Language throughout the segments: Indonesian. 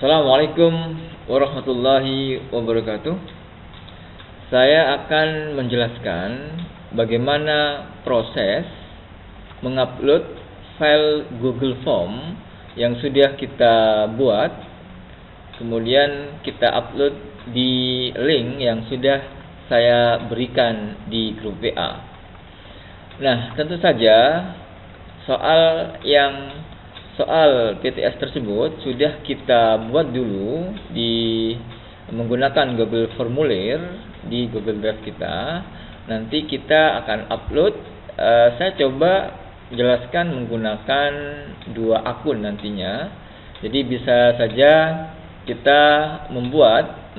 Assalamualaikum warahmatullahi wabarakatuh. Saya akan menjelaskan bagaimana proses mengupload file Google Form yang sudah kita buat, kemudian kita upload di link yang sudah saya berikan di grup WA. Nah, tentu saja soal PTS tersebut sudah kita buat dulu menggunakan Google Formulir di Google Drive kita. Nanti kita akan upload. Saya coba jelaskan menggunakan dua akun nantinya. Jadi bisa saja kita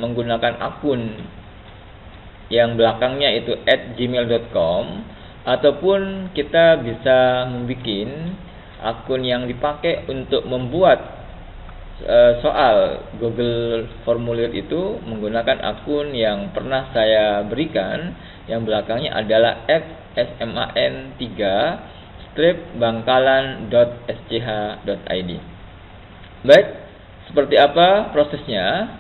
menggunakan akun yang belakangnya itu @gmail.com, ataupun kita bisa membuat akun yang dipakai untuk membuat soal Google Formulir itu menggunakan akun yang pernah saya berikan, yang belakangnya adalah @sman3-bangkalan.sch.id. Baik, seperti apa prosesnya?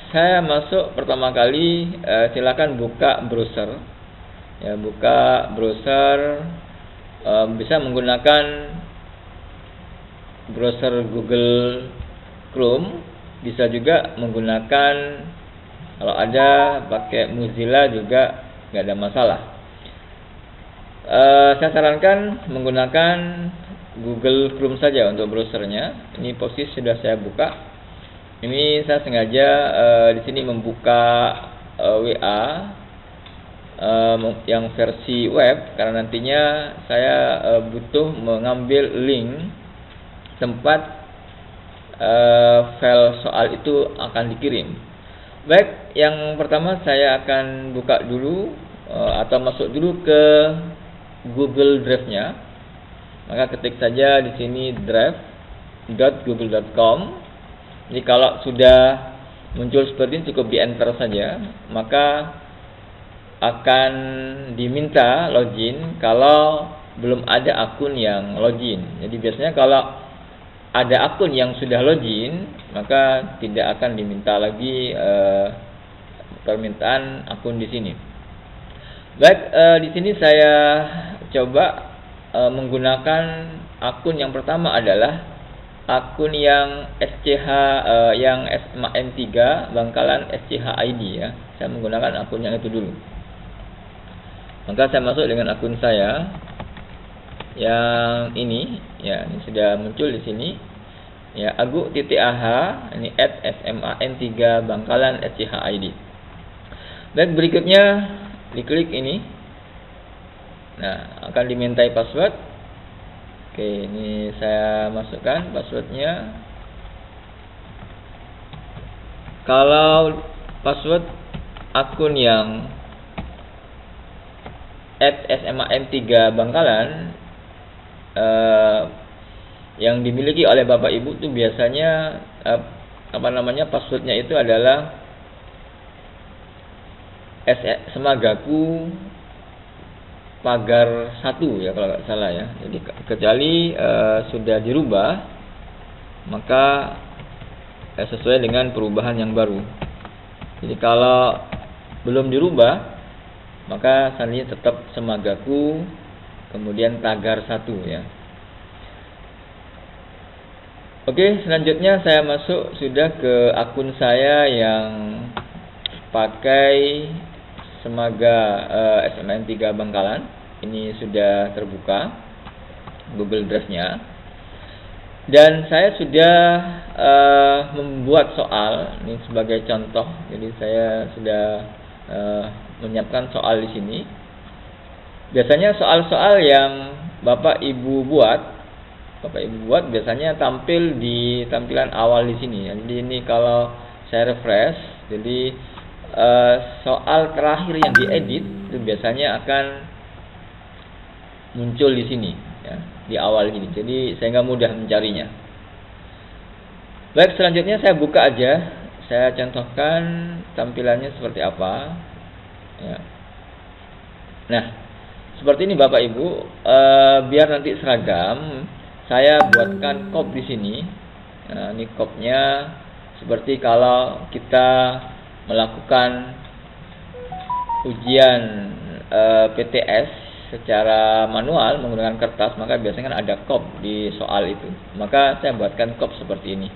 Saya masuk pertama kali, silakan buka browser. Ya, buka browser. Bisa menggunakan browser Google Chrome, bisa juga menggunakan, kalau ada pakai Mozilla juga nggak ada masalah. Saya sarankan menggunakan Google Chrome saja untuk browsernya. Ini posisi sudah saya buka. Ini saya sengaja di sini membuka WA yang versi web, karena nantinya saya butuh mengambil link tempat file soal itu akan dikirim. Baik, yang pertama saya akan buka dulu atau masuk dulu ke Google Drive-nya. Maka ketik saja di sini drive.google.com. Jadi kalau sudah muncul seperti ini, cukup di enter saja, maka akan diminta login kalau belum ada akun yang login. Jadi biasanya kalau ada akun yang sudah login, maka tidak akan diminta lagi permintaan akun di sini. Baik, di sini saya coba menggunakan akun yang pertama adalah akun yang yang SMAN3 Bangkalan SCH.id ya. Saya menggunakan akun yang itu dulu. Maka saya masuk dengan akun saya yang ini, ya, ini sudah muncul di sini. Ya, agu.ah, ini @sman3 Bangkalan SCH.id. Dan berikutnya diklik ini. Nah, akan dimintai password. Oke, ini saya masukkan passwordnya. Kalau password akun yang @sman3 Bangkalan yang dimiliki oleh Bapak Ibu itu biasanya passwordnya itu adalah semagaku pagar 1 ya, kalau nggak salah ya. Jadi kecuali sudah dirubah, maka sesuai dengan perubahan yang baru. Jadi kalau belum dirubah, maka salahnya tetap semagaku kemudian tagar 1 ya. Oke, selanjutnya saya masuk sudah ke akun saya yang pakai semaga SMN3 Bangkalan. Ini sudah terbuka Google Drive-nya. Dan saya sudah membuat soal ini sebagai contoh. Jadi saya sudah menyiapkan soal di sini. Biasanya soal-soal yang Bapak Ibu buat biasanya tampil di tampilan awal di sini. Jadi ini kalau saya refresh, jadi soal terakhir yang diedit itu biasanya akan muncul di sini ya, di awal ini. Jadi sehingga mudah mencarinya. Baik, selanjutnya saya buka aja. Saya contohkan tampilannya seperti apa. Ya. Nah, seperti ini Bapak Ibu. Biar nanti seragam, saya buatkan copy di sini. Nah, ini kopnya seperti kalau kita melakukan ujian PTS secara manual menggunakan kertas, maka biasanya kan ada kop di soal itu. Maka saya buatkan kop seperti ini.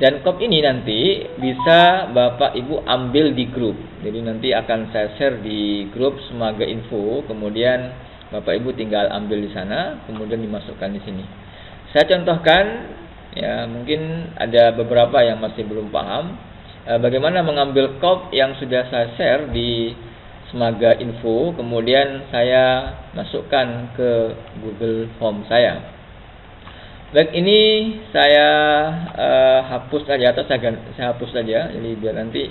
Dan kop ini nanti bisa Bapak Ibu ambil di grup. Jadi nanti akan saya share di grup Semaga Info. Kemudian Bapak Ibu tinggal ambil di sana, kemudian dimasukkan di sini. Saya contohkan, ya mungkin ada beberapa yang masih belum paham bagaimana mengambil kop yang sudah saya share di Semaga Info. Kemudian saya masukkan ke Google Form saya. Baik, ini saya hapus saja atau saya hapus saja, jadi biar nanti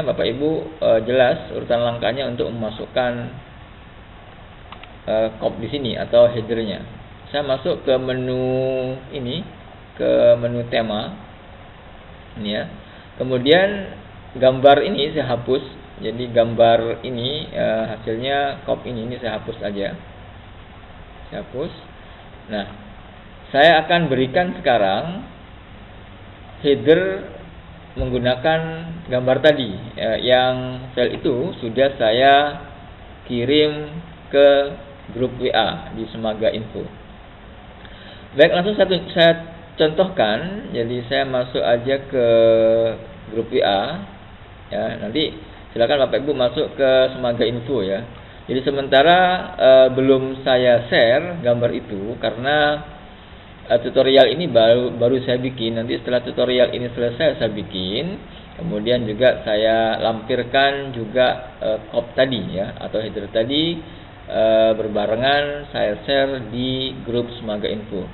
Bapak Ibu jelas urutan langkahnya untuk memasukkan kop di sini atau headernya. Saya masuk ke menu ini, ke menu tema, ini ya. Kemudian gambar ini saya hapus, jadi gambar ini hasilnya kop ini saya hapus saja. Saya hapus. Nah, saya akan berikan sekarang header menggunakan gambar tadi, yang file itu sudah saya kirim ke grup WA di Semaga Info. Baik, langsung saya contohkan. Jadi saya masuk aja ke grup WA. Ya, nanti silakan Bapak Ibu masuk ke Semaga Info ya. Jadi sementara belum saya share gambar itu karena tutorial ini baru saya bikin. Nanti setelah tutorial ini selesai saya bikin, kemudian juga saya lampirkan juga kop tadi ya atau header tadi berbarengan saya share di grup Semaga Info.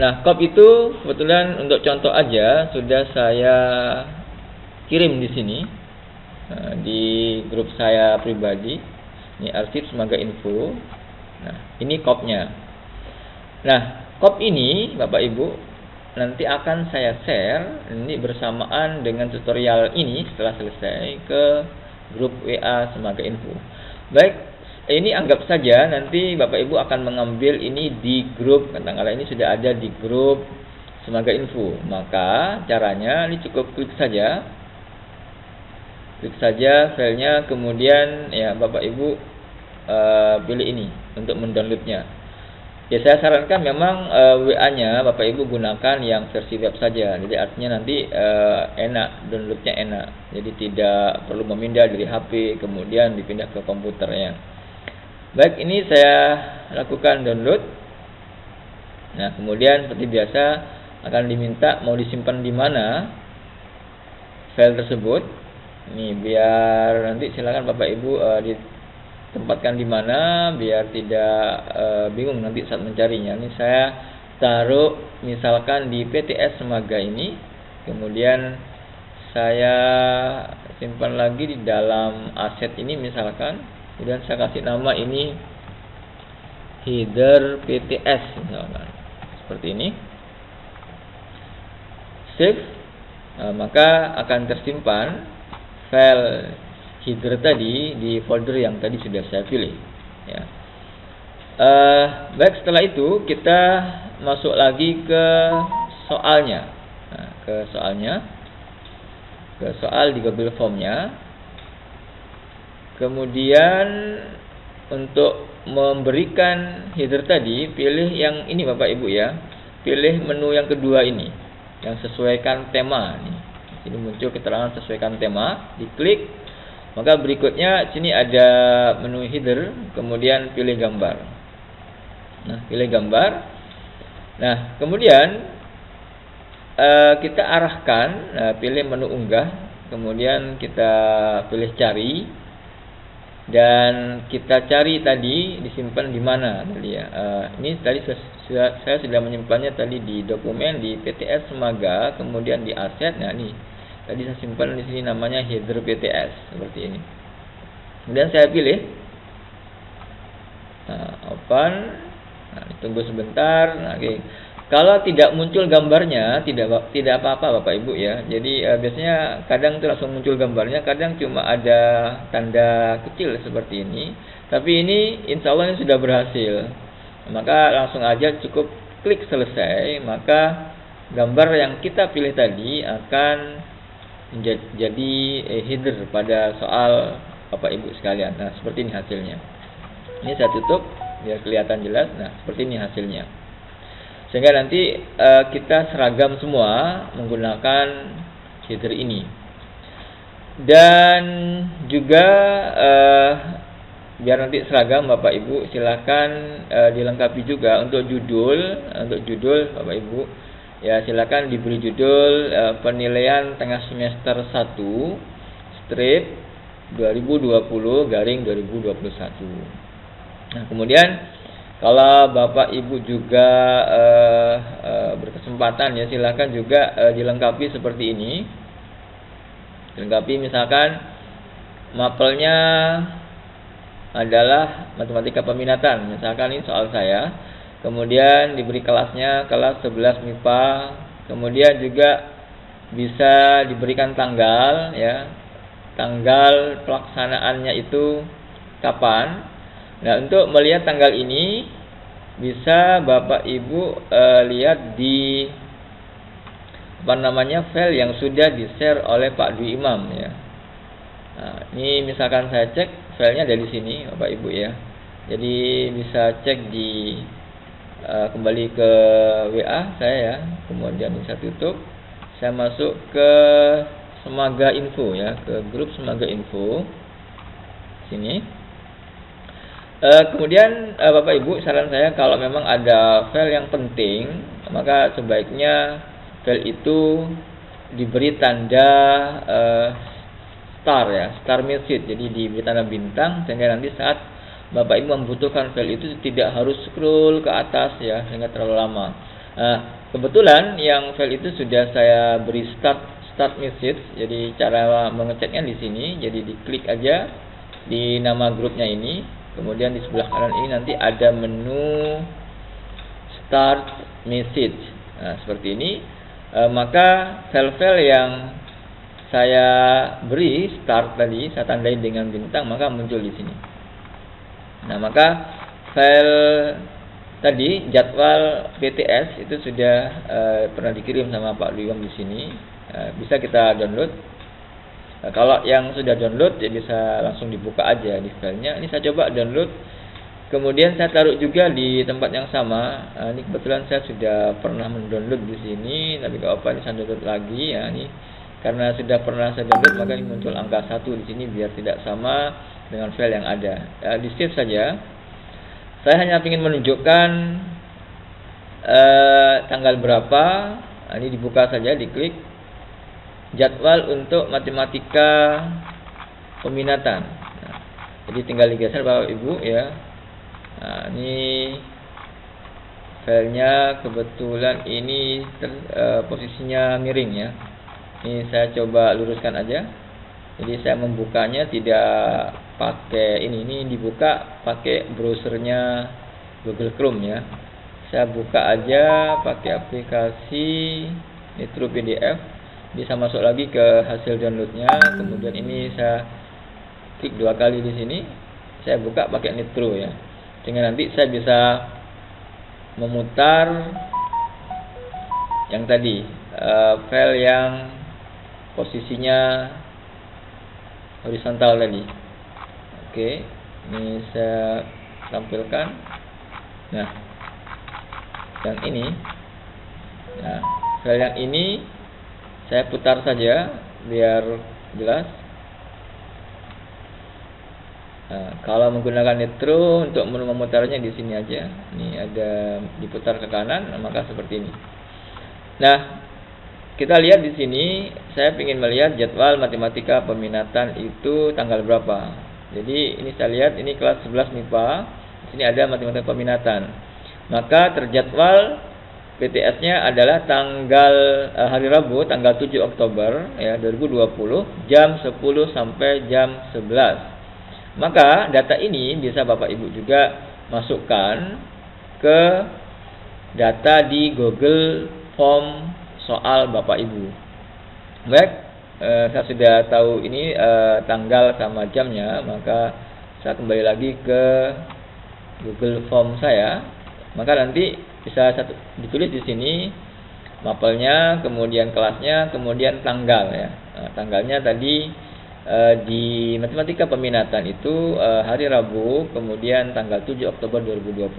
Nah, kop itu kebetulan untuk contoh aja sudah saya kirim di sini. Di grup saya pribadi, ini arsip Semaga Info. Nah, ini kopnya. Nah, kop ini Bapak Ibu nanti akan saya share ini bersamaan dengan tutorial ini setelah selesai ke grup WA Semaga Info. Baik, ini anggap saja nanti Bapak Ibu akan mengambil ini di grup, katakanlah ini sudah ada di grup Semaga Info. Maka caranya ini cukup klik saja filenya, kemudian ya Bapak Ibu pilih ini untuk mendownloadnya. Ya saya sarankan memang WA-nya Bapak Ibu gunakan yang versi web saja. Jadi artinya nanti enak, downloadnya enak. Jadi tidak perlu memindah dari HP kemudian dipindah ke komputernya. Baik, ini saya lakukan download. Nah, kemudian seperti biasa akan diminta mau disimpan di mana file tersebut. Ini biar nanti silakan Bapak Ibu ditempatkan di mana biar tidak bingung nanti saat mencarinya. Ini saya taruh misalkan di PTS Semaga ini, kemudian saya simpan lagi di dalam aset ini misalkan, kemudian saya kasih nama ini header PTS misalkan, seperti ini. Save. Maka akan tersimpan file header tadi di folder yang tadi sudah saya pilih ya. Baik, setelah itu kita masuk lagi ke soalnya. Nah, ke soal di Google Form-nya. Kemudian untuk memberikan header tadi, pilih yang ini Bapak Ibu ya. Pilih menu yang kedua ini, yang sesuaikan tema nih. Ini muncul keterangan sesuaikan tema, diklik. Maka berikutnya sini ada menu header, kemudian pilih gambar. Nah, pilih gambar. Nah, kemudian kita arahkan, pilih menu unggah, kemudian kita pilih cari, dan kita cari tadi disimpan di mana tadi ya. Ini tadi saya sudah menyimpannya tadi di dokumen di PTS Semaga, kemudian di aset. Nah, ini tadi saya simpan di sini namanya header PTS seperti ini. Kemudian saya pilih, open. Nah, tunggu sebentar. Nah, oke. Kalau tidak muncul gambarnya, tidak apa-apa Bapak Ibu ya. Jadi biasanya kadang itu langsung muncul gambarnya, kadang cuma ada tanda kecil seperti ini. Tapi ini insya Allah ini sudah berhasil. maka langsung aja cukup klik selesai, maka gambar yang kita pilih tadi akan jadi header pada soal Bapak Ibu sekalian. Nah, seperti ini hasilnya. Ini saya tutup biar kelihatan jelas. Nah, seperti ini hasilnya. Sehingga nanti kita seragam semua menggunakan header ini. Dan juga biar nanti seragam Bapak Ibu, silakan dilengkapi juga untuk judul Bapak Ibu. Ya, silakan diberi judul penilaian tengah semester 1 strip 2020/2021. Nah, kemudian kalau Bapak Ibu juga berkesempatan, ya silakan juga dilengkapi seperti ini. Dilengkapi misalkan mapelnya adalah matematika peminatan, misalkan ini soal saya. Kemudian diberi kelasnya kelas 11 MIPA. Kemudian juga bisa diberikan tanggal, ya. Tanggal pelaksanaannya itu kapan. Nah, untuk melihat tanggal ini bisa Bapak Ibu lihat di file yang sudah di-share oleh Pak Dwi Imam, ya. Nah, ini misalkan saya cek filenya dari sini Bapak Ibu, ya. Jadi bisa cek di kembali ke WA saya, ya. Kemudian bisa tutup. Saya masuk ke Semaga Info, ya, ke grup Semaga Info sini. Kemudian Bapak Ibu, saran saya kalau memang ada file yang penting, maka sebaiknya file itu diberi tanda star, ya, star message. Jadi diberi tanda bintang sehingga nanti saat Bapak Ibu membutuhkan file itu tidak harus scroll ke atas, ya, sehingga terlalu lama. Kebetulan yang file itu sudah saya beri start message. Jadi cara mengeceknya di sini. Jadi diklik aja di nama grupnya ini. Kemudian di sebelah kanan ini nanti ada menu start message. Nah, seperti ini. Maka file-file yang saya beri start tadi, saya tandai dengan bintang, maka muncul di sini. Nah, maka file tadi jadwal PTS itu sudah pernah dikirim sama Pak Dwi di sini. Bisa kita download. Kalau yang sudah download, ya bisa langsung dibuka aja di filenya. Ini saya coba download. Kemudian saya taruh juga di tempat yang sama. Ini kebetulan saya sudah pernah mendownload di sini, tapi kalau apa ini saya download lagi, ya. Ini karena sudah pernah saya download, maka ini muncul angka 1 di sini biar tidak sama dengan file yang ada. Di save saja. Saya hanya ingin menunjukkan tanggal berapa. Ini dibuka saja, diklik jadwal untuk matematika peminatan. Jadi tinggal digeser Bapak Ibu, ya. Nah, ini filenya kebetulan ini posisinya miring, ya. Ini saya coba luruskan aja. Jadi saya membukanya tidak pakai ini dibuka pakai browsernya Google Chrome, ya. Saya buka aja pakai aplikasi Nitro PDF. Bisa masuk lagi ke hasil downloadnya. Kemudian ini saya klik 2 kali di sini. Saya buka pakai Nitro, ya. Sehingga nanti saya bisa memutar yang tadi file yang posisinya horizontal tadi. Oke, ini saya tampilkan. Nah, yang ini, nah, file yang ini saya putar saja biar jelas. Nah, kalau menggunakan Nitro untuk memutarnya di sini aja. Ini ada diputar ke kanan, maka seperti ini. Nah, kita lihat di sini. Saya ingin melihat jadwal matematika peminatan itu tanggal berapa. Jadi ini saya lihat ini kelas 11 MIPA. Di sini ada matematika peminatan. Maka terjadwal PTS-nya adalah tanggal hari Rabu tanggal 7 Oktober ya 2020 jam 10 sampai jam 11. Maka data ini bisa Bapak Ibu juga masukkan ke data di Google Form soal Bapak Ibu. Baik, saya sudah tahu ini tanggal sama jamnya, maka saya kembali lagi ke Google Form saya. Maka nanti bisa ditulis di sini mapelnya, kemudian kelasnya, kemudian tanggal ya. Nah, tanggalnya tadi di matematika peminatan itu hari Rabu, kemudian tanggal 7 Oktober 2020.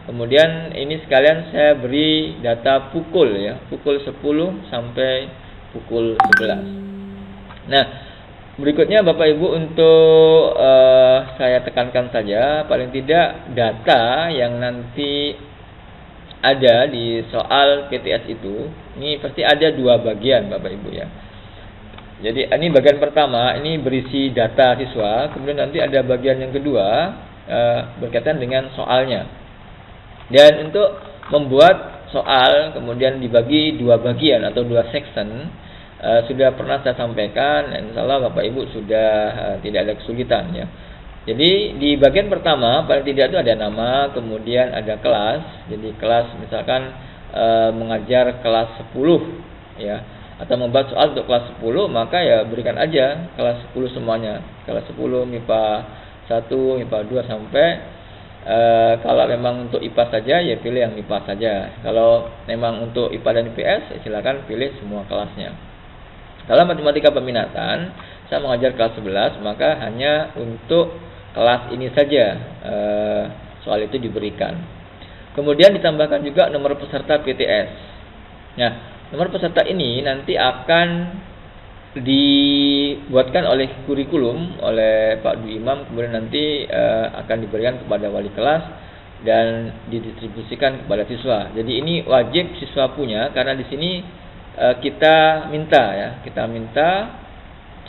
Kemudian ini sekalian saya beri data pukul ya, pukul 10 sampai pukul 11. Nah, berikutnya Bapak Ibu untuk saya tekankan saja, paling tidak data yang nanti ada di soal PTS itu, ini pasti ada dua bagian Bapak Ibu ya. Jadi ini bagian pertama, ini berisi data siswa, kemudian nanti ada bagian yang kedua berkaitan dengan soalnya. Dan untuk membuat soal kemudian dibagi dua bagian atau dua section, sudah pernah saya sampaikan, insya Allah Bapak Ibu sudah tidak ada kesulitan ya. Jadi di bagian pertama paling tidak itu ada nama, kemudian ada kelas. Jadi kelas misalkan mengajar kelas 10 ya, atau membuat soal untuk kelas 10, maka ya berikan aja kelas 10 semuanya. Kelas 10 MIPA 1, MIPA 2 sampai kalau memang untuk IPA saja ya pilih yang IPA saja. Kalau memang untuk IPA dan IPS ya silakan pilih semua kelasnya. Kalau matematika peminatan saya mengajar kelas 11, maka hanya untuk kelas ini saja soal itu diberikan. Kemudian ditambahkan juga nomor peserta PTS. Nah, nomor peserta ini nanti akan dibuatkan oleh kurikulum oleh Pak Dwi Imam, kemudian nanti akan diberikan kepada wali kelas dan didistribusikan kepada siswa. Jadi ini wajib siswa punya, karena di sini kita minta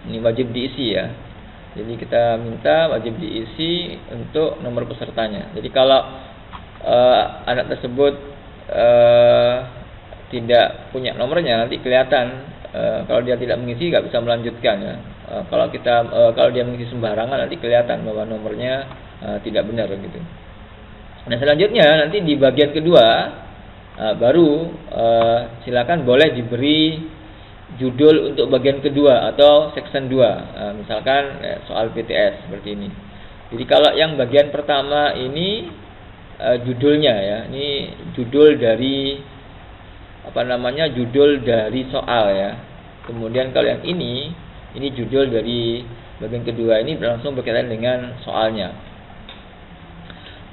ini wajib diisi ya. Jadi kita minta wajib diisi untuk nomor pesertanya. Jadi kalau anak tersebut tidak punya nomornya, nanti kelihatan kalau dia tidak mengisi nggak bisa melanjutkan ya. Kalau dia mengisi sembarangan nanti kelihatan bahwa nomornya tidak benar gitu. Nah, selanjutnya nanti di bagian kedua baru silakan boleh diberi judul untuk bagian kedua atau section 2. Misalkan soal PTS seperti ini. Jadi kalau yang bagian pertama ini judulnya ya, ini judul dari judul dari soal ya. Kemudian kalau yang ini judul dari bagian kedua, ini langsung berkaitan dengan soalnya.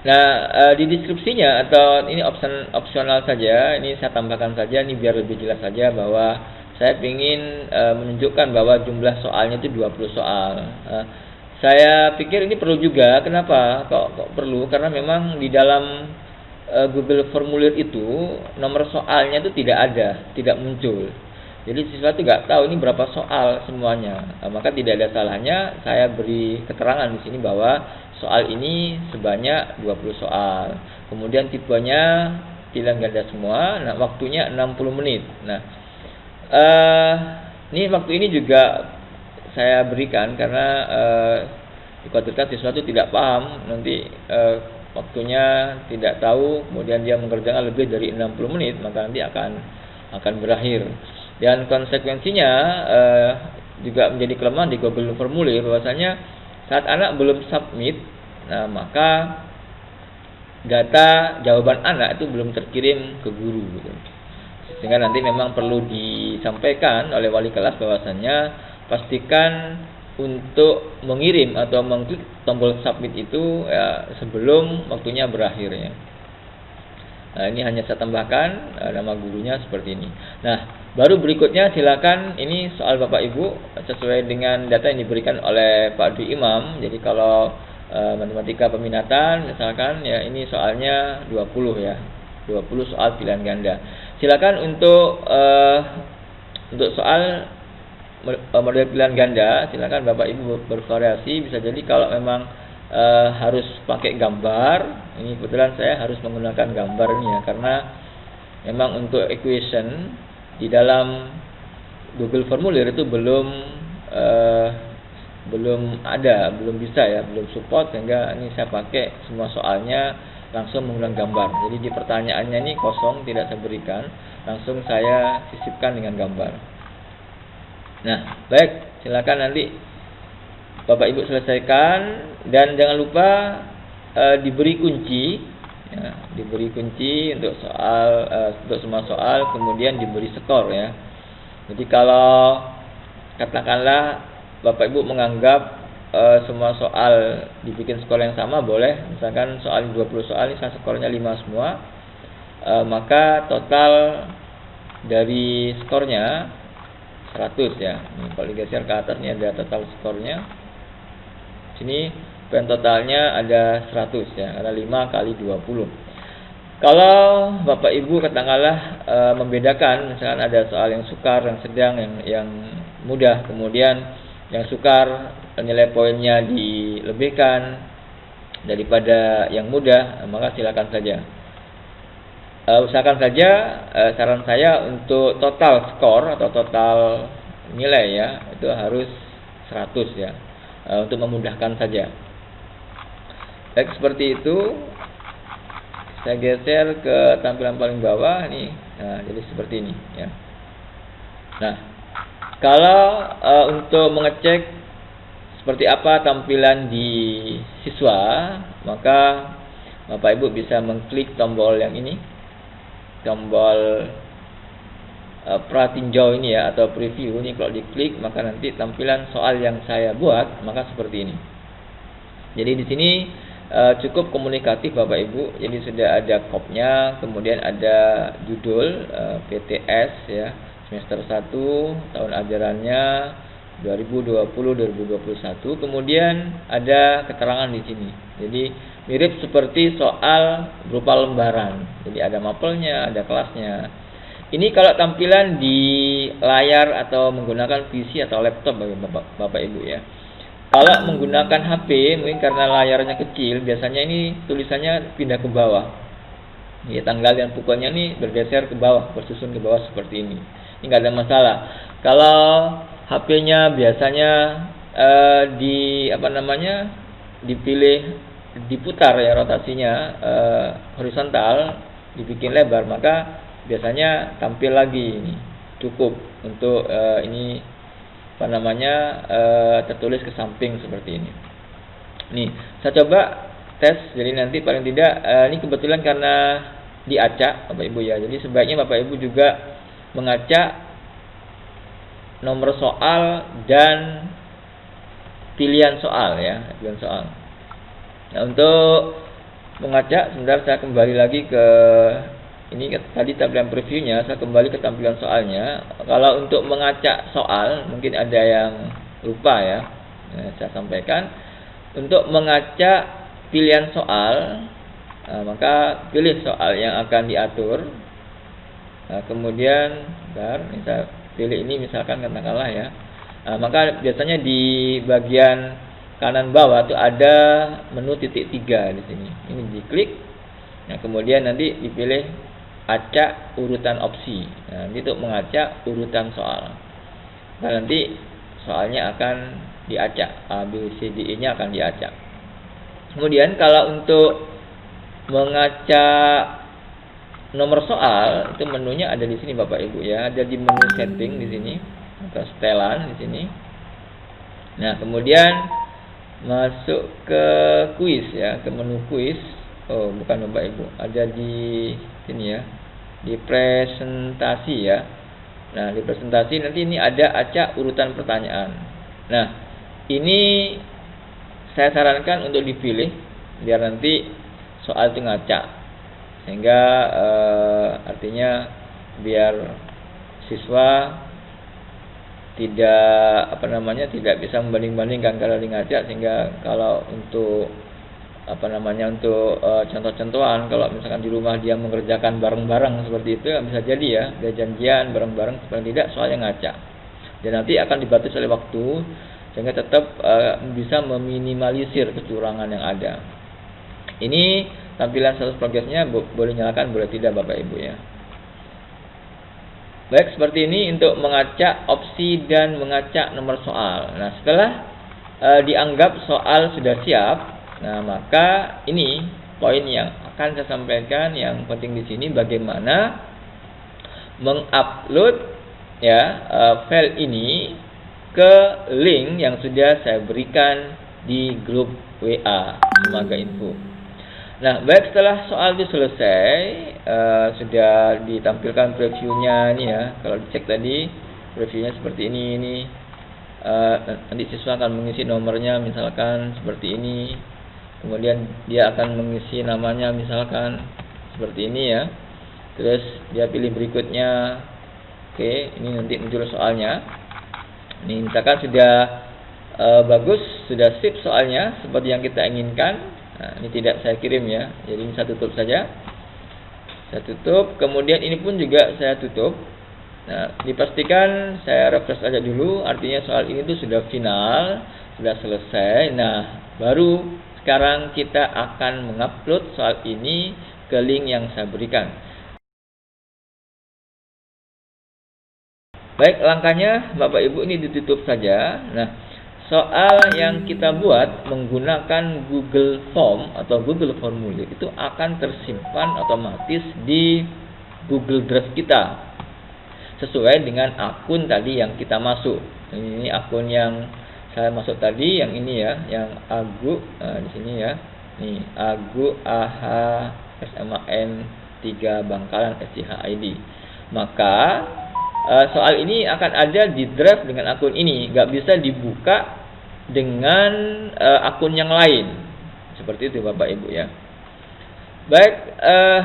Nah, di deskripsinya atau ini opsional saja, ini saya tambahkan saja, ini biar lebih jelas saja bahwa saya ingin menunjukkan bahwa jumlah soalnya itu 20 soal. Saya pikir ini perlu juga. Kenapa? Kok perlu? Karena memang di dalam Google Formulir itu nomor soalnya itu tidak muncul. Jadi siswa itu nggak tahu ini berapa soal semuanya. Maka tidak ada salahnya saya beri keterangan di sini bahwa soal ini sebanyak 20 soal. Kemudian tipenya pilihan ganda semua. Nah, waktunya 60 menit. Nah, ini waktu ini juga saya berikan karena dikhawatirkan siswa itu tidak paham, nanti waktunya tidak tahu, kemudian dia mengerjakan lebih dari 60 menit, maka nanti akan berakhir. Dan konsekuensinya juga menjadi kelemahan di Google Formulir, bahwasanya saat anak belum submit, nah maka data jawaban anak itu belum terkirim ke guru gitu. Sehingga nanti memang perlu disampaikan oleh wali kelas bahwasannya pastikan untuk mengirim atau mengklik tombol submit itu ya, sebelum waktunya berakhir ya. Nah, ini hanya saya tambahkan nama gurunya seperti ini. Nah, baru berikutnya silakan, ini soal Bapak Ibu sesuai dengan data yang diberikan oleh Pak Dwi Imam. Jadi kalau matematika peminatan misalkan ya, ini soalnya 20 ya. 20 soal pilihan ganda. Silakan untuk soal model pilihan ganda, silakan Bapak Ibu bervariasi. Bisa jadi kalau memang harus pakai gambar, ini kebetulan saya harus menggunakan gambar ini ya, karena memang untuk equation di dalam Google Formulir itu belum belum bisa ya, belum support, sehingga ini saya pakai semua soalnya langsung menggunakan gambar. Jadi di pertanyaannya ini kosong, tidak saya berikan, langsung saya sisipkan dengan gambar. Nah, baik, silakan nanti Bapak Ibu selesaikan, dan jangan lupa diberi kunci ya, diberi kunci untuk untuk semua soal, kemudian diberi skor ya. Jadi kalau katakanlah Bapak Ibu menganggap semua soal dibikin skor yang sama, boleh. Misalkan soal 20 soal ini skornya 5 semua, maka total dari skornya 100 ya. Ini kalau digeser ke atas ini ada total skornya. Sini poin totalnya ada 100 ya, karena 5 kali 20. Kalau Bapak Ibu katakanlah membedakan, misalkan ada soal yang sukar, yang sedang, yang mudah, kemudian yang sukar nilai poinnya dilebihkan daripada yang mudah, maka silakan saja. Usahakan saja, saran saya untuk total skor atau total nilai ya, itu harus 100 ya, untuk memudahkan saja. Baik, seperti itu. Saya geser ke tampilan paling bawah nih. Nah, jadi seperti ini ya. Nah, kalau untuk mengecek seperti apa tampilan di siswa, maka Bapak Ibu bisa mengklik tombol yang ini, tombol pratinjau ini ya, atau preview ini. Kalau diklik maka nanti tampilan soal yang saya buat maka seperti ini. Jadi di sini cukup komunikatif Bapak Ibu. Jadi sudah ada kopnya, kemudian ada judul PTS ya, semester 1 tahun ajarannya 2020-2021. Kemudian ada keterangan di sini. Jadi mirip seperti soal berupa lembaran. Jadi ada mapelnya, ada kelasnya. Ini kalau tampilan di layar atau menggunakan PC atau laptop Bapak Ibu ya. Kalau menggunakan HP, mungkin karena layarnya kecil, biasanya ini tulisannya pindah ke bawah. Ya, tanggal dan pukulnya ini bergeser ke bawah, bersusun ke bawah seperti ini. Ini nggak ada masalah. Kalau HP-nya biasanya dipilih, diputar ya rotasinya horizontal, dibikin lebar, maka biasanya tampil lagi ini. Cukup untuk ini tertulis ke samping seperti ini. Nih, saya coba tes. Jadi nanti paling tidak ini kebetulan karena diacak Bapak Ibu ya. Jadi sebaiknya Bapak Ibu juga mengacak nomor soal dan pilihan soal ya, pilihan soal. Nah, untuk mengacak, sebentar saya kembali lagi ke ini tadi tampilan previewnya, saya kembali ke tampilan soalnya. Kalau untuk mengacak soal, mungkin ada yang lupa ya, saya sampaikan. Untuk mengacak pilihan soal, maka pilih soal yang akan diatur. Nah, kemudian, saya pilih ini misalkan katakanlah ya. Maka biasanya di bagian kanan bawah itu ada menu titik 3 di sini. Ini diklik. Nah, kemudian nanti dipilih acak urutan opsi. Nah, ini untuk mengacak urutan soal. Nah, nanti soalnya akan diacak, A, B, C, D, E-nya akan diacak. Kemudian kalau untuk mengacak nomor soal, itu menunya ada di sini Bapak Ibu ya, ada di menu setting di sini atau setelan di sini. Nah, kemudian masuk ke kuis ya, ke menu kuis. Oh, bukan Bapak Ibu, ada di sini ya, di presentasi ya. Nah, di presentasi nanti ini ada acak urutan pertanyaan. Nah, ini saya sarankan untuk dipilih biar nanti soal itu ngacak, sehingga artinya biar siswa tidak bisa membanding-bandingkan kalau di ngacak, sehingga kalau untuk contoh-contohan, kalau misalkan di rumah dia mengerjakan bareng-bareng seperti itu, bisa jadi ya, dia janjian bareng-bareng, supaya tidak soalnya ngaca. Dan nanti akan dibatasi oleh waktu, sehingga tetap bisa meminimalisir kecurangan yang ada. Ini tampilan status progresnya, boleh nyalakan, boleh tidak Bapak Ibu ya. Baik, seperti ini untuk mengacak opsi dan mengacak nomor soal. Nah, setelah dianggap soal sudah siap, nah maka ini poin yang akan saya sampaikan yang penting di sini, bagaimana mengupload ya file ini ke link yang sudah saya berikan di grup WA Semaga Info. Nah, baik, setelah soal itu selesai, sudah ditampilkan previewnya nih ya. Kalau dicek tadi, previewnya seperti ini. Nanti siswa akan mengisi nomornya misalkan seperti ini. Kemudian dia akan mengisi namanya misalkan seperti ini ya. Terus dia pilih berikutnya. Oke, ini nanti muncul soalnya. Ini misalkan sudah bagus, sudah sip soalnya seperti yang kita inginkan. Nah, ini tidak saya kirim ya, jadi ini saya tutup saja. Saya tutup, kemudian ini pun juga saya tutup. Nah, dipastikan saya refresh aja dulu, artinya soal ini tuh sudah final, sudah selesai. Nah, baru sekarang kita akan mengupload soal ini ke link yang saya berikan. Baik, langkahnya Bapak Ibu ini ditutup saja. Nah, soal yang kita buat menggunakan Google Form atau Google Formulir itu akan tersimpan otomatis di Google Drive kita sesuai dengan akun tadi yang kita masuk. Ini akun yang saya masuk tadi, yang ini ya, yang Agu di sini ya. Nih, Agu AH SMAN 3 Bangkalan SCHID. Maka soal ini akan ada di drive dengan akun ini, nggak bisa dibuka dengan akun yang lain. Seperti itu Bapak Ibu ya. Baik,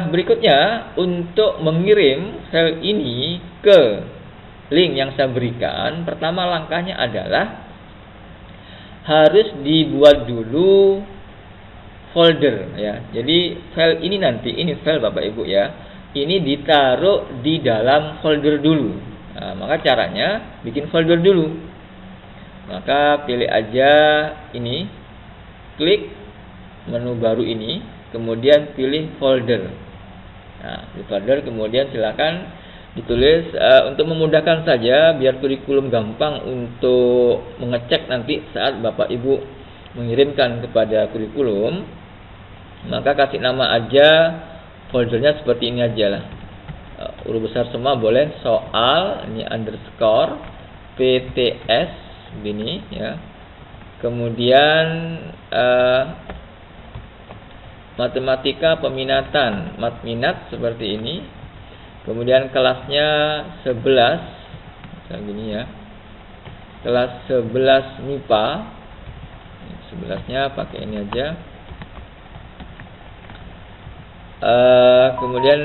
berikutnya untuk mengirim file ini ke link yang saya berikan, pertama langkahnya adalah harus dibuat dulu folder ya. Jadi file ini nanti, ini file Bapak Ibu ya, ini ditaruh di dalam folder dulu. Nah, maka caranya bikin folder dulu. Maka pilih aja ini, klik menu baru ini, kemudian pilih folder. Nah, di folder kemudian silakan ditulis untuk memudahkan saja biar kurikulum gampang untuk mengecek nanti saat Bapak Ibu mengirimkan kepada kurikulum. Maka kasih nama aja foldernya seperti ini aja lah. Huruf besar semua boleh, soal ini underscore PTS begini ya. Kemudian matematika peminatan, matminat seperti ini. Kemudian kelasnya 11 kayak gini ya. Kelas 11 MIPA. 11-nya pakai ini aja. Kemudian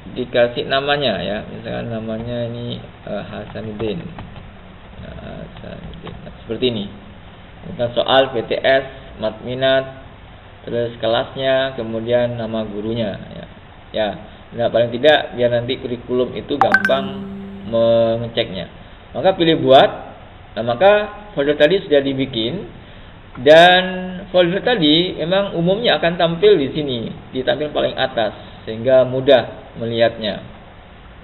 dikasih namanya ya, misalkan namanya ini Hasanuddin. Nah, seperti ini. Kita soal PTS, matminat, terus kelasnya, kemudian nama gurunya ya. Ya, nah paling tidak biar nanti kurikulum itu gampang mengeceknya. Maka pilih buat. Nah, maka folder tadi sudah dibikin dan folder tadi memang umumnya akan tampil di sini, ditampil paling atas sehingga mudah melihatnya.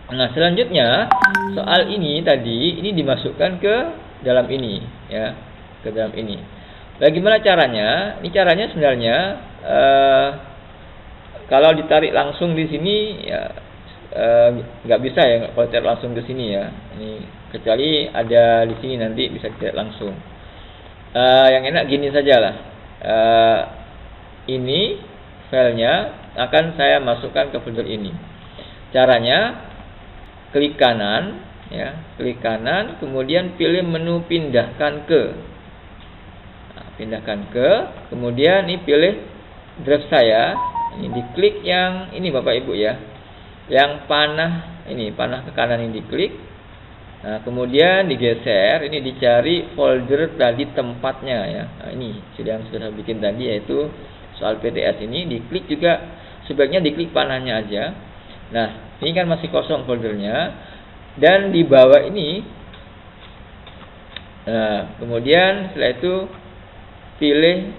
Nah, selanjutnya soal ini tadi ini dimasukkan ke dalam ini ya, ke dalam ini. Bagaimana caranya? Ini caranya sebenarnya kalau ditarik langsung di sini ya nggak bisa ya kalau ditarik langsung ke sini ya. Ini kecuali ada di sini nanti bisa ditarik langsung. Yang enak gini sajalah. Ini filenya akan saya masukkan ke folder ini. Caranya klik kanan ya, klik kanan kemudian pilih menu pindahkan ke. Nah, pindahkan ke, kemudian ini pilih drive saya. Ini diklik yang ini Bapak Ibu ya. Yang panah ini, panah ke kanan ini diklik. Nah, kemudian digeser, ini dicari folder tadi tempatnya ya. Nah, ini sudah yang sudah saya bikin tadi yaitu soal PTS ini, diklik juga sebaiknya diklik panahnya aja. Nah, ini kan masih kosong foldernya dan di bawah ini. Nah, kemudian setelah itu pilih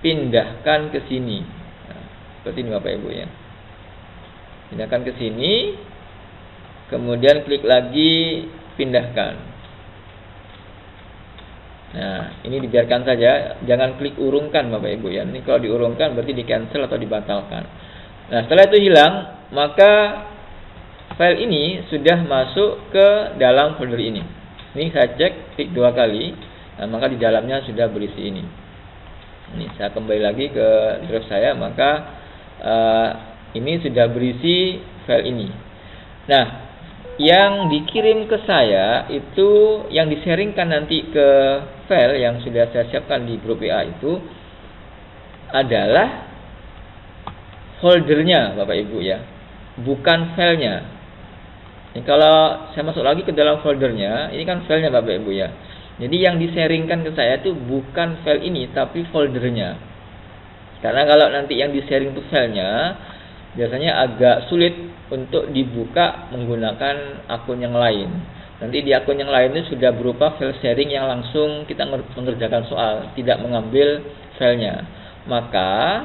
pindahkan ke sini. Nah, seperti ini Bapak Ibu ya. Pindahkan ke sini. Kemudian klik lagi pindahkan. Nah, ini dibiarkan saja, jangan klik urungkan Bapak Ibu ya. Ini kalau diurungkan berarti di cancel atau dibatalkan. Nah, setelah itu hilang, maka file ini sudah masuk ke dalam folder ini. Ini saya cek, klik 2 kali. Nah, maka di dalamnya sudah berisi ini. Ini saya kembali lagi ke drive saya, maka ini sudah berisi file ini. Nah, yang dikirim ke saya itu, yang di-sharingkan nanti ke file yang sudah saya siapkan di grup WA itu adalah foldernya Bapak Ibu ya, bukan filenya. Ini kalau saya masuk lagi ke dalam foldernya, ini kan filenya Bapak Ibu ya. Jadi yang di-sharingkan ke saya itu bukan file ini, tapi foldernya. Karena kalau nanti yang di-sharing itu filenya, biasanya agak sulit untuk dibuka menggunakan akun yang lain. Nanti di akun yang lain itu sudah berupa file sharing yang langsung kita mengerjakan soal, tidak mengambil filenya. Maka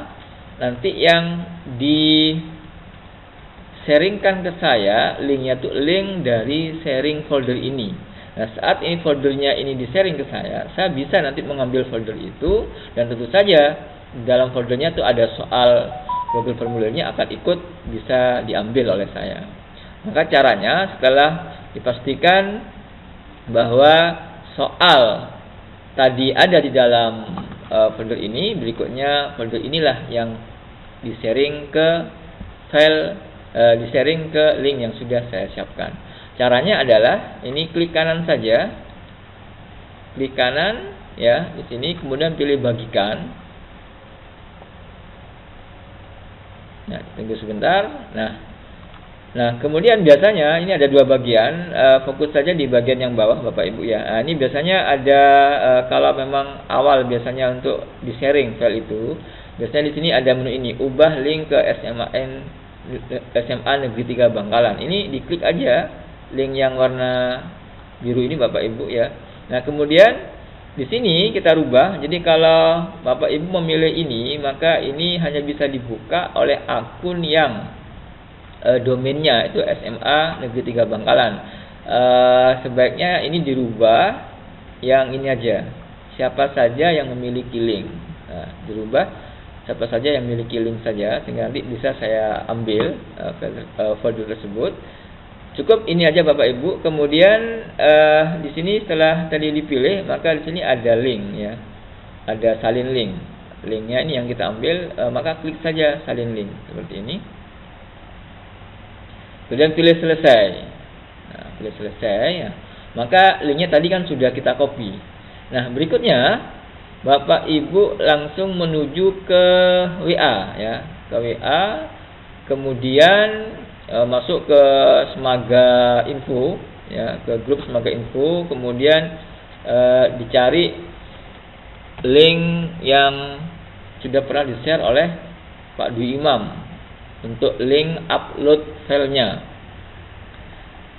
nanti yang di-sharingkan ke saya, linknya itu link dari sharing folder ini. Nah, saat ini foldernya ini di-sharing ke saya bisa nanti mengambil folder itu, dan tentu saja dalam foldernya itu ada soal Google formulirnya akan ikut bisa diambil oleh saya. Maka caranya setelah dipastikan bahwa soal tadi ada di dalam folder ini, berikutnya folder inilah yang di-sharing ke file, di-sharing ke link yang sudah saya siapkan. Caranya adalah ini klik kanan saja, klik kanan ya di sini, kemudian pilih bagikan. Nah, tunggu sebentar. Nah, kemudian biasanya ini ada dua bagian. Fokus saja di bagian yang bawah, Bapak Ibu ya. Nah, ini biasanya ada kalau memang awal biasanya untuk di-sharing file itu, biasanya di sini ada menu ini, ubah link ke SMA Negeri 3 Bangkalan. Ini diklik aja link yang warna biru ini, Bapak Ibu ya. Nah, kemudian di sini kita rubah. Jadi kalau Bapak Ibu memilih ini, maka ini hanya bisa dibuka oleh akun yang domainnya itu SMA Negeri 3 Bangkalan. Sebaiknya ini dirubah yang ini aja, siapa saja yang memiliki link. Nah, dirubah siapa saja yang memiliki link saja, sehingga nanti bisa saya ambil folder tersebut. Cukup ini aja Bapak Ibu. Kemudian di sini setelah tadi dipilih, maka di sini ada link ya, ada salin link. Linknya ini yang kita ambil, maka klik saja salin link seperti ini. Kemudian pilih selesai. Nah, pilih selesai ya. Maka linknya tadi kan sudah kita copy. Nah, berikutnya Bapak Ibu langsung menuju ke WA ya, ke WA. Kemudian masuk ke Semaga Info ya, ke grup Semaga Info. Kemudian dicari link yang sudah pernah di-share oleh Pak Dwi Imam untuk link upload filenya.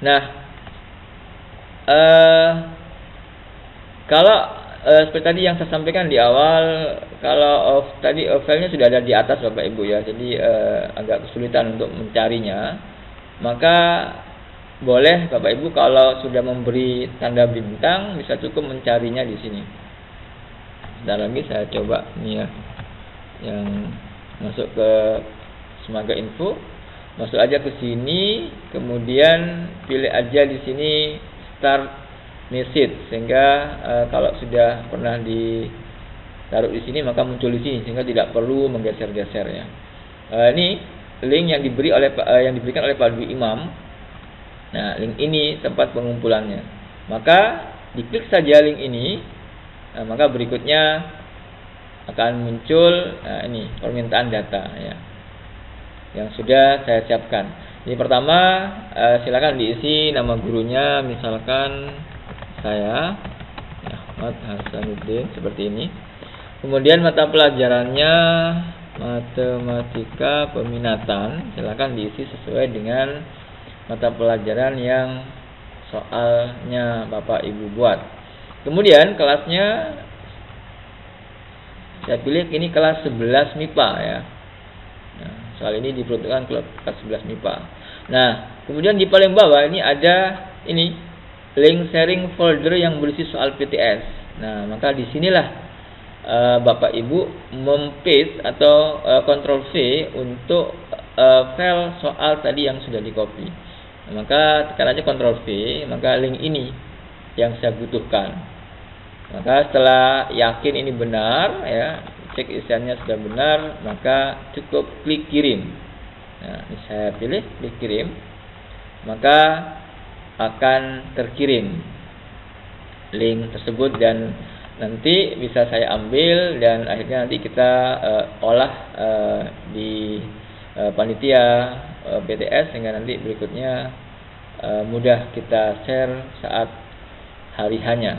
Nah, kalau seperti tadi yang saya sampaikan di awal, kalau tadi filenya sudah ada di atas Bapak Ibu ya, jadi agak kesulitan untuk mencarinya. Maka boleh Bapak Ibu kalau sudah memberi tanda bintang, bisa cukup mencarinya di sini. Dan lagi saya coba nih ya, yang masuk ke Semaga Info, masuk aja ke sini, kemudian pilih aja di sini start message, sehingga kalau sudah pernah ditaruh di sini maka muncul di sini, sehingga tidak perlu menggeser-geser ya. Ini link yang diberikan oleh Pak Dwi Imam. Nah, link ini tempat pengumpulannya. Maka diklik saja link ini, maka berikutnya akan muncul ini permintaan data ya, yang sudah saya siapkan. Ini pertama, silakan diisi nama gurunya, misalkan saya Ahmad Hasanuddin seperti ini. Kemudian mata pelajarannya matematika peminatan, silakan diisi sesuai dengan mata pelajaran yang soalnya Bapak Ibu buat. Kemudian kelasnya saya pilih ini kelas 11 MIPA ya. Nah, soal ini diperuntukkan kelas 11 MIPA. Nah, kemudian di paling bawah ini ada ini link sharing folder yang berisi soal PTS. Nah, maka disinilah Bapak Ibu mem-paste atau Ctrl V untuk file soal tadi yang sudah di copy. Nah, maka tekan aja Ctrl V, maka link ini yang saya butuhkan. Maka setelah yakin ini benar ya, cek isiannya sudah benar, maka cukup klik kirim. Nah, ini saya pilih klik kirim, maka akan terkirim link tersebut dan nanti bisa saya ambil dan akhirnya nanti kita olah di panitia PTS sehingga nanti berikutnya mudah kita share saat hari hanya.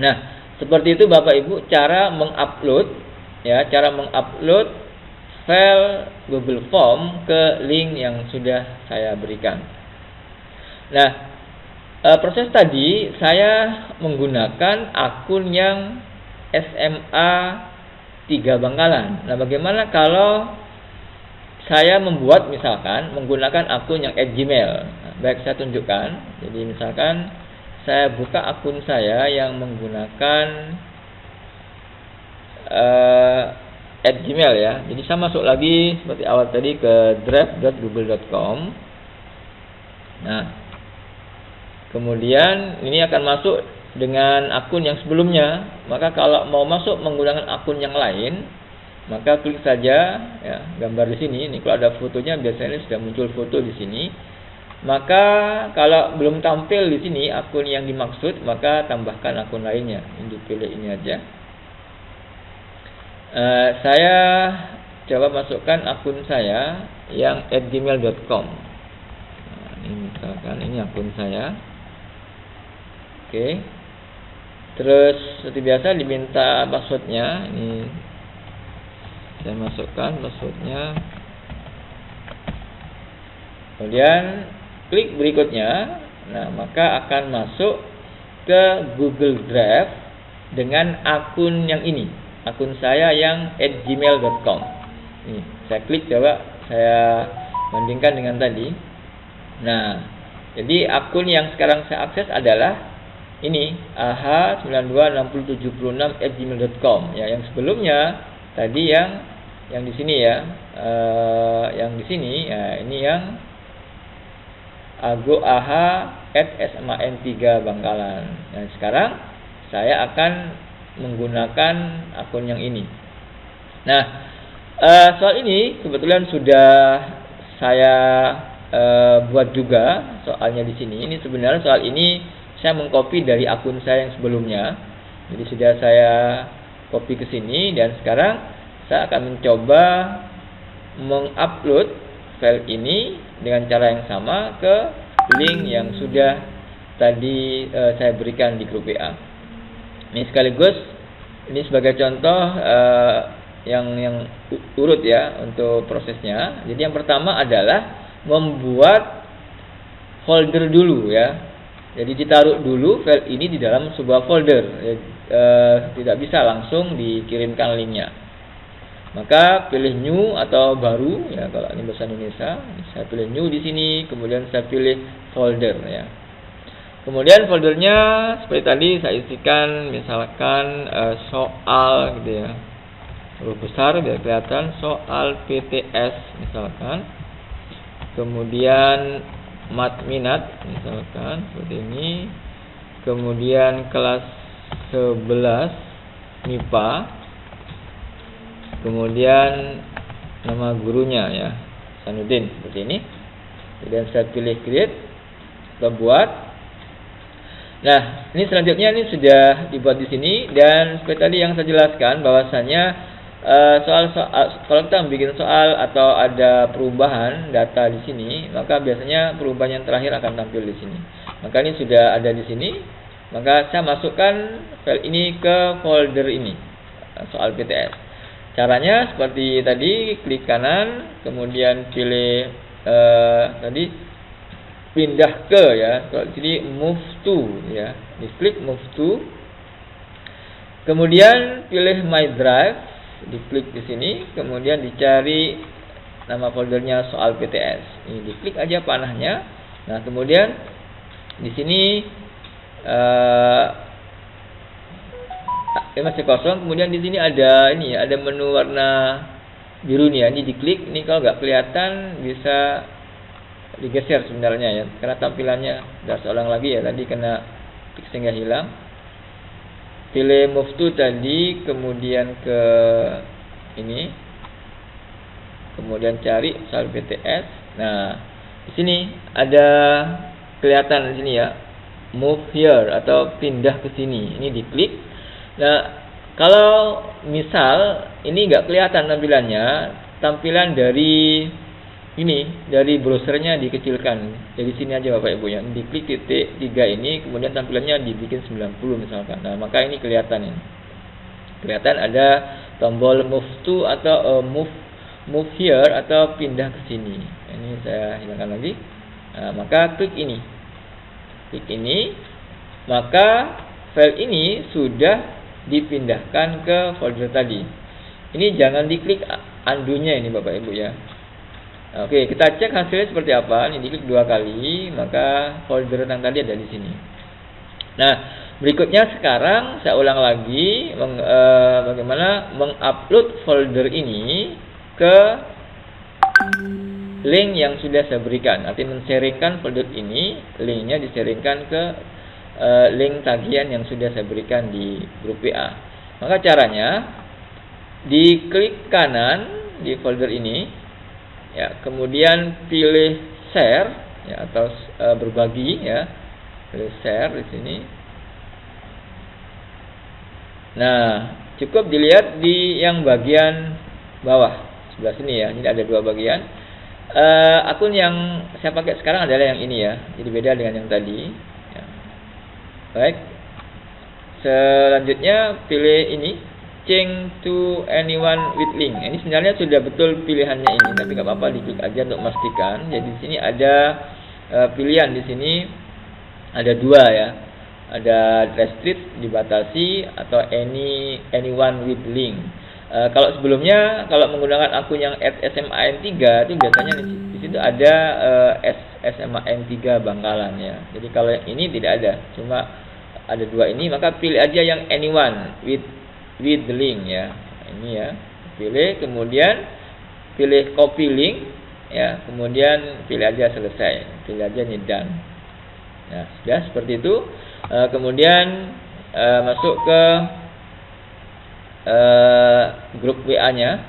Nah, seperti itu Bapak Ibu cara mengupload file Google Form ke link yang sudah saya berikan. Nah, proses tadi saya menggunakan akun yang SMA 3 Bangkalan. Nah, bagaimana kalau saya membuat misalkan menggunakan akun yang @gmail. Nah, baik, saya tunjukkan. Jadi misalkan saya buka akun saya yang menggunakan @gmail ya. Jadi saya masuk lagi seperti awal tadi ke draft.google.com. Nah, kemudian ini akan masuk dengan akun yang sebelumnya. Maka kalau mau masuk menggunakan akun yang lain, maka klik saja ya gambar di sini. Ini kalau ada fotonya biasanya sudah muncul foto di sini. Maka kalau belum tampil di sini akun yang dimaksud, maka tambahkan akun lainnya. Ini dipilih ini aja. Saya coba masukkan akun saya yang @gmail.com. Nah, ini misalkan ini akun saya. Oke. Terus seperti biasa diminta passwordnya. Ini saya masukkan passwordnya. Kemudian klik berikutnya. Nah, maka akan masuk ke Google Drive dengan akun yang ini, akun saya yang @gmail.com. Ini saya klik, coba saya bandingkan dengan tadi. Nah, jadi akun yang sekarang saya akses adalah ini ah926076@gmail.com ya. Yang sebelumnya tadi yang di sini ya, yang di sini ya, ini yang agoaha@sman3 Bangkalan. Nah, sekarang saya akan menggunakan akun yang ini. Nah, soal ini kebetulan sudah saya buat juga soalnya di sini. Ini sebenarnya soal ini saya mengcopy dari akun saya yang sebelumnya. Jadi sudah saya copy ke sini dan sekarang saya akan mencoba mengupload file ini dengan cara yang sama ke link yang sudah tadi saya berikan di grup WA. Ini sekaligus ini sebagai contoh yang urut ya untuk prosesnya. Jadi yang pertama adalah membuat folder dulu ya. Jadi ditaruh dulu file ini di dalam sebuah folder. Tidak bisa langsung dikirimkan linknya. Maka pilih new atau baru ya, kalau ini bahasa Indonesia. Saya pilih new di sini, kemudian saya pilih folder ya. Kemudian foldernya seperti tadi saya isikan misalkan soal gitu ya. Huruf besar biar kelihatan, soal PTS misalkan. Kemudian mat minat misalkan seperti ini. Kemudian kelas 11 MIPA. Kemudian nama gurunya ya, Sanudin seperti ini. Kemudian saya pilih create, kita buat. Nah, ini selanjutnya ini sudah dibuat di sini dan seperti tadi yang saya jelaskan bahwasanya soal kalau kita bikin soal atau ada perubahan data di sini, maka biasanya perubahan yang terakhir akan tampil di sini. Maka ini sudah ada di sini. Maka saya masukkan file ini ke folder ini, soal PTS. Caranya seperti tadi, klik kanan, kemudian pilih tadi pindah ke ya, kalau sini move to ya, diklik move to, kemudian pilih my drive, diklik di sini, kemudian dicari nama foldernya soal PTS. Ini diklik aja panahnya. Nah, kemudian di sini masih kosong. Kemudian di sini ada ini, ada menu warna biru nih ya. Ini diklik. Ini kalau nggak kelihatan bisa digeser sebenarnya ya, karena tampilannya sudah seulang lagi ya. Tadi kena klik sehingga hilang. pilih move to tadi, kemudian ke ini, kemudian cari soal BTS. Nah, di sini ada kelihatan di sini ya, move here atau pindah ke sini. Ini diklik. Nah, kalau misal ini nggak kelihatan tampilannya, tampilan dari ini, dari browsernya dikecilkan. Dari sini aja Bapak Ibu ya. Diklik titik 3 ini, kemudian tampilannya dibikin 90 misalkan. Nah, maka ini kelihatan ini. Kelihatan ada tombol move to atau move here atau pindah ke sini. Ini saya hilangkan lagi. Nah, maka klik ini. Klik ini, maka file ini sudah dipindahkan ke folder tadi. Ini jangan diklik undo-nya ini Bapak Ibu ya. Oke, kita cek hasilnya seperti apa. Ini diklik 2 kali, maka folder yang tadi ada di sini. Nah, berikutnya sekarang saya ulang lagi bagaimana mengupload folder ini ke link yang sudah saya berikan. Arti men-sharingkan folder ini, linknya di-sharingkan ke link tagihan yang sudah saya berikan di grup WA. Maka caranya diklik kanan di folder ini. Ya, kemudian pilih share ya, atau berbagi ya. Pilih share di sini. Nah, cukup dilihat di yang bagian bawah sebelah sini ya. Ini ada 2 bagian. Akun yang saya pakai sekarang adalah yang ini ya. Jadi beda dengan yang tadi ya. Baik. Selanjutnya pilih ini, change to anyone with link. Ini sebenarnya sudah betul pilihannya ini, tapi nggak apa-apa, diklik aja untuk memastikan. Jadi di sini ada pilihan, di sini ada 2 ya. Ada restrict, dibatasi, atau anyone with link. Kalau sebelumnya, kalau menggunakan akun yang @sman3 itu biasanya di situ ada sman3 Bangkalan ya. Jadi kalau yang ini tidak ada, cuma ada 2 ini, maka pilih aja yang anyone with the link ya. Ini ya, pilih, kemudian pilih copy link ya, kemudian pilih aja selesai, pilih aja ini done. Nah, sudah seperti itu. Kemudian masuk ke grup WA-nya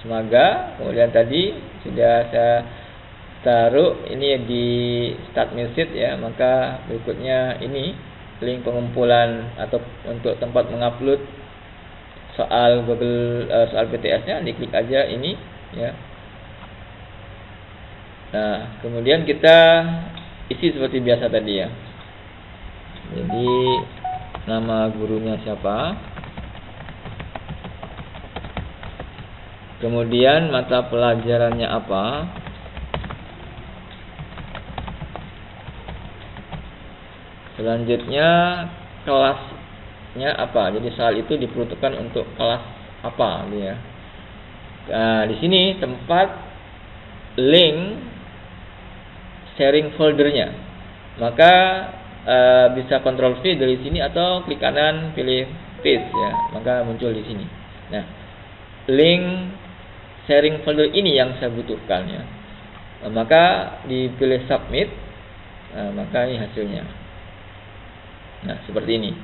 Smaga. Kemudian tadi sudah saya taruh ini di start message ya, maka berikutnya ini link pengumpulan atau untuk tempat mengupload soal Google soal BTS-nya, diklik aja ini ya. Nah, kemudian kita isi seperti biasa tadi ya. Jadi nama gurunya siapa, kemudian mata pelajarannya apa, selanjutnya kelasnya apa. Jadi soal itu diperuntukkan untuk kelas apa gitu ya. Nah, di sini tempat link sharing foldernya. Maka bisa Ctrl V dari sini atau klik kanan pilih paste ya. Maka muncul di sini. Nah, link sharing folder ini yang saya butuhkan ya. Maka dipilih submit. Maka ini hasilnya. Nah, seperti ini.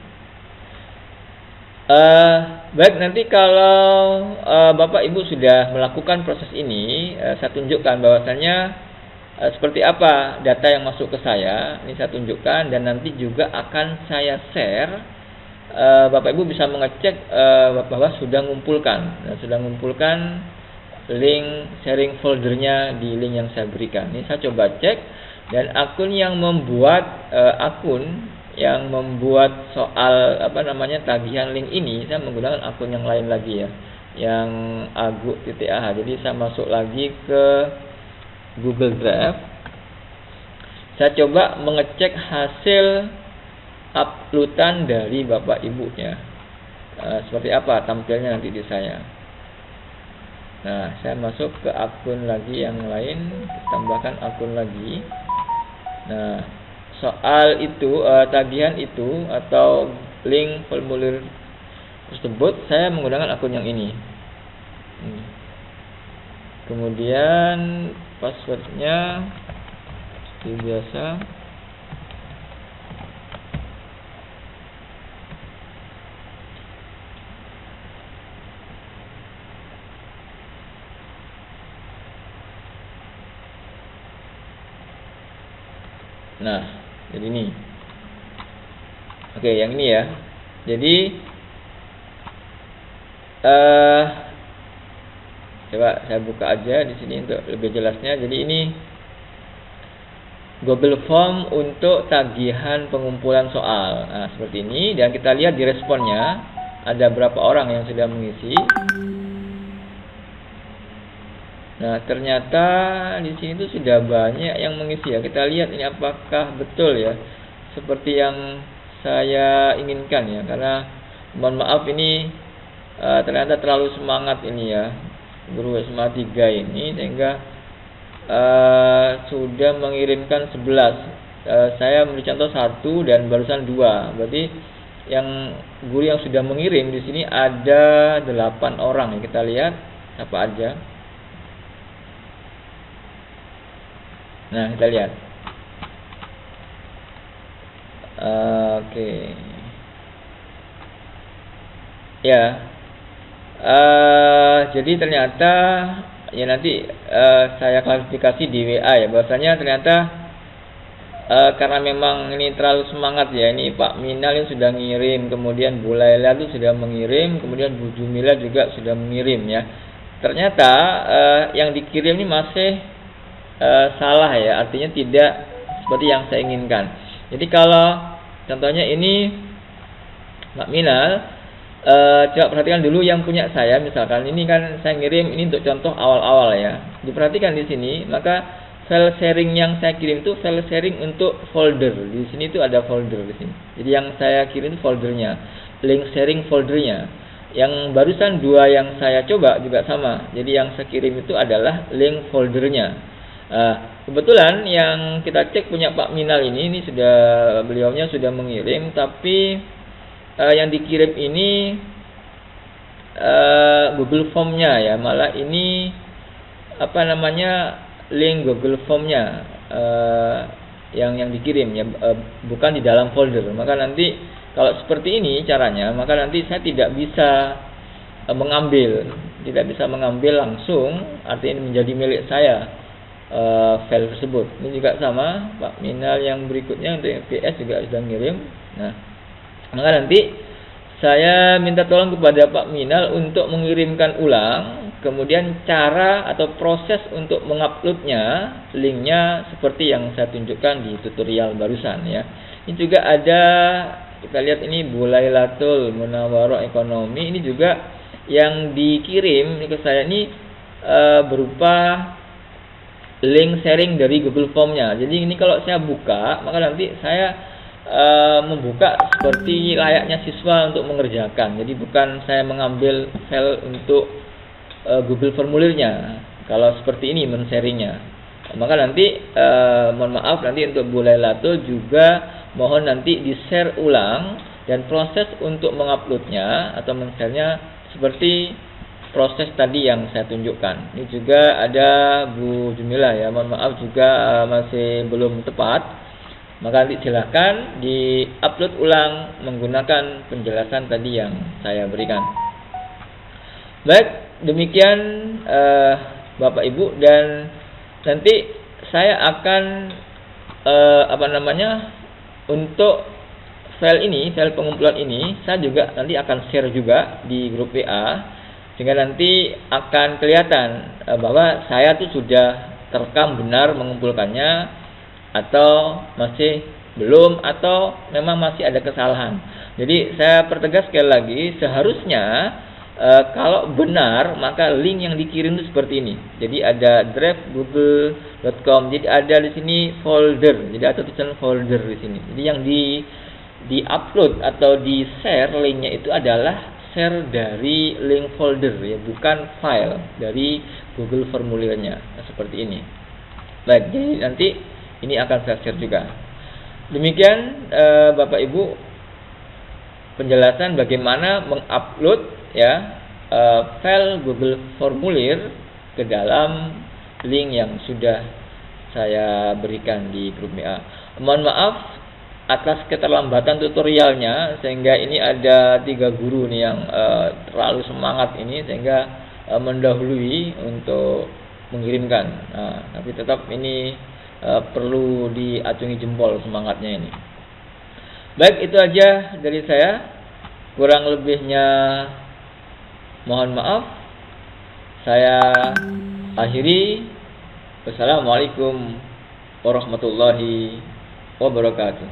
Baik, nanti kalau Bapak Ibu sudah melakukan proses ini, saya tunjukkan bahwasannya seperti apa data yang masuk ke saya. Ini saya tunjukkan, dan nanti juga akan saya share. Bapak Ibu bisa mengecek bahwa sudah mengumpulkan link sharing foldernya di link yang saya berikan. Ini saya coba cek, dan akun yang membuat soal tagihan link ini, saya menggunakan akun yang lain lagi ya, yang agu.ah. Jadi saya masuk lagi ke Google Drive. Saya coba mengecek hasil uploadan dari Bapak Ibu ya. Seperti apa tampilnya nanti di saya. Nah, saya masuk ke akun lagi yang lain, tambahkan akun lagi. Nah, soal itu, tagihan itu atau link formulir tersebut saya menggunakan akun yang ini. Kemudian passwordnya seperti biasa. Nah, jadi ini. Oke, yang ini ya. Jadi coba saya buka aja di sini untuk lebih jelasnya. Jadi ini Google Form untuk tagihan pengumpulan soal. Nah, seperti ini, dan kita lihat di responnya ada berapa orang yang sudah mengisi. Nah, ternyata di sini tuh sudah banyak yang mengisi ya. Kita lihat ini apakah betul ya seperti yang saya inginkan ya. Karena mohon maaf ini ternyata terlalu semangat ini ya guru SMA 3 ini, sehingga sudah mengirimkan 11. Saya memberi contoh 1 dan barusan 2. Berarti yang guru yang sudah mengirim di sini ada 8 orang ya. Kita lihat apa aja. Nah, kita lihat. Oke. Ya. Jadi ternyata ya nanti saya klarifikasi di WA ya, bahwasanya ternyata karena memang ini terlalu semangat ya, ini Pak Minal yang sudah mengirim, kemudian Bu Laila itu sudah mengirim, kemudian Bu Jumila juga sudah mengirim ya. Ternyata yang dikirim ini masih salah ya, artinya tidak seperti yang saya inginkan. Jadi kalau contohnya ini Pak Minal, coba perhatikan dulu yang punya saya, misalkan ini kan saya ngirim ini untuk contoh awal-awal ya. Diperhatikan di sini, maka file sharing yang saya kirim itu file sharing untuk folder. Di sini itu ada folder di sini. Jadi yang saya kirim itu foldernya, link sharing foldernya. Yang barusan 2 yang saya coba juga sama. Jadi yang saya kirim itu adalah link foldernya. Kebetulan yang kita cek punya Pak Minal ini sudah, beliaunya sudah mengirim, tapi yang dikirim ini Google Form-nya ya, malah ini apa namanya link Google Form-nya yang dikirim ya, bukan di dalam folder. Maka nanti kalau seperti ini caranya, maka nanti saya tidak bisa mengambil langsung, artinya menjadi milik saya file tersebut. Ini juga sama Pak Minal yang berikutnya untuk PS juga sudah ngirim. Nah, maka nanti saya minta tolong kepada Pak Minal untuk mengirimkan ulang, kemudian cara atau proses untuk menguploadnya, linknya seperti yang saya tunjukkan di tutorial barusan ya. Ini juga ada, kita lihat ini Bu Lailatul Munawwaroh Ekonomi, ini juga yang dikirim ke saya ini berupa link sharing dari Google Form-nya. Jadi ini kalau saya buka, maka nanti saya membuka seperti layaknya siswa untuk mengerjakan. Jadi bukan saya mengambil file untuk Google formulirnya. Kalau seperti ini men-sharingnya, maka nanti mohon maaf nanti untuk Bu Lailatul juga mohon nanti di-share ulang, dan proses untuk menguploadnya atau men-share-nya seperti proses tadi yang saya tunjukkan. Ini juga ada Bu Jumila ya, mohon maaf juga masih belum tepat. Maka nanti silahkan di-upload ulang menggunakan penjelasan tadi yang saya berikan. Baik, demikian Bapak Ibu, dan nanti saya akan untuk file ini, file pengumpulan ini, saya juga nanti akan share juga di grup WA, sehingga nanti akan kelihatan bahwa saya tuh sudah terekam benar mengumpulkannya, atau masih belum, atau memang masih ada kesalahan. Jadi saya pertegas sekali lagi, seharusnya kalau benar maka link yang dikirim itu seperti ini. Jadi ada drive.google.com. Jadi ada di sini folder. Jadi ada tulisan folder di sini. Jadi yang di-upload atau di-share linknya itu adalah share dari link folder ya, bukan file dari Google formulirnya. Nah, seperti ini. Baik, jadi nanti ini akan saya share juga. Demikian Bapak Ibu penjelasan bagaimana mengupload ya file Google formulir ke dalam link yang sudah saya berikan di grup WA. Mohon maaf atas keterlambatan tutorialnya, sehingga ini ada 3 guru nih yang terlalu semangat ini, sehingga mendahului untuk mengirimkan. Nah, tapi tetap ini perlu diacungi jempol semangatnya ini. Baik, itu aja dari saya. Kurang lebihnya mohon maaf. Saya akhiri. Wassalamualaikum warahmatullahi wabarakatuh.